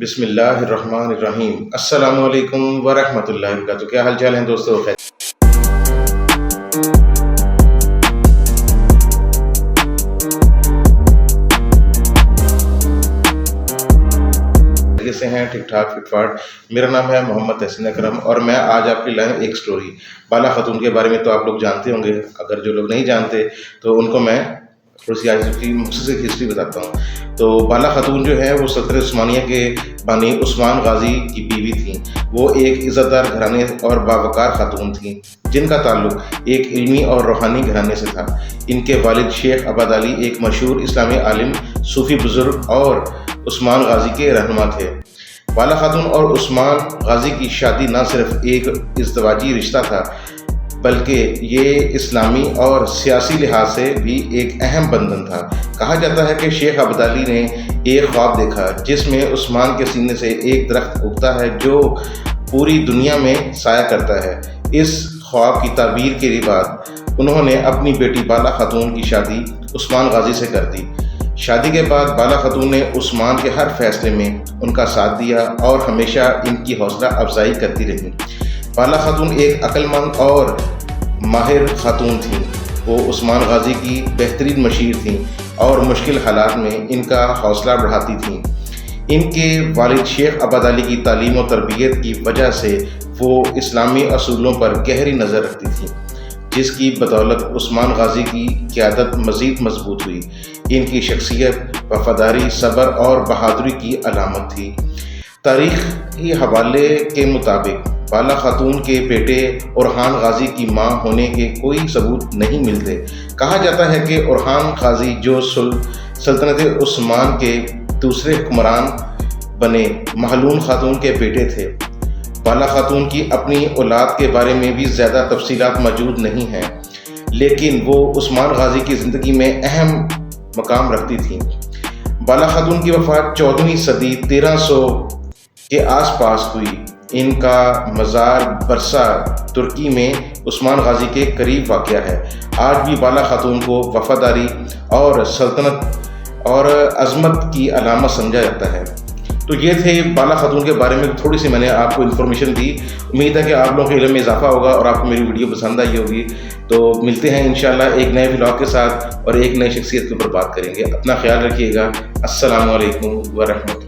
بسم اللہ الرحمن الرحیم۔ السلام علیکم ورحمۃ اللہ وبرکاتہ۔ کیا حال چال ہیں دوستو؟ خیر سے ہیں؟ ٹھیک ٹھاک فٹ فاٹ؟ میرا نام ہے محمد تحسین اکرم اور میں آج آپ کی لائن ایک سٹوری بالا خاتون کے بارے میں تو آپ لوگ جانتے ہوں گے، اگر جو لوگ نہیں جانتے تو ان کو میں تھوڑی سی آج کی مختصر ہسٹری بتاتا ہوں۔ تو بالا خاتون جو ہے وہ سلطنت عثمانیہ کے بانی عثمان غازی کی بیوی تھیں۔ وہ ایک عزت دار گھرانے اور باوقار خاتون تھیں جن کا تعلق ایک علمی اور روحانی گھرانے سے تھا۔ ان کے والد شیخ عبد علی ایک مشہور اسلامی عالم، صوفی بزرگ اور عثمان غازی کے رہنما تھے۔ بالا خاتون اور عثمان غازی کی شادی نہ صرف ایک ازدواجی رشتہ تھا بلکہ یہ اسلامی اور سیاسی لحاظ سے بھی ایک اہم بندھن تھا۔ کہا جاتا ہے کہ شیخ عبد علی نے ایک خواب دیکھا جس میں عثمان کے سینے سے ایک درخت اگتا ہے جو پوری دنیا میں سایہ کرتا ہے۔ اس خواب کی تعبیر کے بعد انہوں نے اپنی بیٹی بالا خاتون کی شادی عثمان غازی سے کر دی۔ شادی کے بعد بالا خاتون نے عثمان کے ہر فیصلے میں ان کا ساتھ دیا اور ہمیشہ ان کی حوصلہ افزائی کرتی رہی۔ بالا خاتون ایک عقل مند اور ماہر خاتون تھیں۔ وہ عثمان غازی کی بہترین مشیر تھیں اور مشکل حالات میں ان کا حوصلہ بڑھاتی تھیں۔ ان کے والد شیخ عبد علی کی تعلیم و تربیت کی وجہ سے وہ اسلامی اصولوں پر گہری نظر رکھتی تھیں، جس کی بدولت عثمان غازی کی قیادت مزید مضبوط ہوئی۔ ان کی شخصیت وفاداری، صبر اور بہادری کی علامت تھی۔ تاریخی حوالے کے مطابق بالا خاتون کے بیٹے اورحان غازی کی ماں ہونے کے کوئی ثبوت نہیں ملتے۔ کہا جاتا ہے کہ اورحان غازی جو سلطنت عثمان کے دوسرے حکمران بنے مہلون خاتون کے بیٹے تھے۔ بالا خاتون کی اپنی اولاد کے بارے میں بھی زیادہ تفصیلات موجود نہیں ہیں، لیکن وہ عثمان غازی کی زندگی میں اہم مقام رکھتی تھیں۔ بالا خاتون کی وفات 14ویں صدی 1300 کے آس پاس ہوئی۔ ان کا مزار برسا ترکی میں عثمان غازی کے قریب واقع ہے۔ آج بھی بالا خاتون کو وفاداری اور سلطنت اور عظمت کی علامت سمجھا جاتا ہے۔ تو یہ تھے بالا خاتون کے بارے میں تھوڑی سی میں نے آپ کو انفارمیشن دی۔ امید ہے کہ آپ لوگوں کے علم میں اضافہ ہوگا اور آپ کو میری ویڈیو پسند آئی ہوگی۔ تو ملتے ہیں انشاءاللہ ایک نئے ولاگ کے ساتھ اور ایک نئی شخصیت کے اوپر بات کریں گے۔ اپنا خیال رکھیے گا۔ السلام علیکم ورحمۃ اللہ۔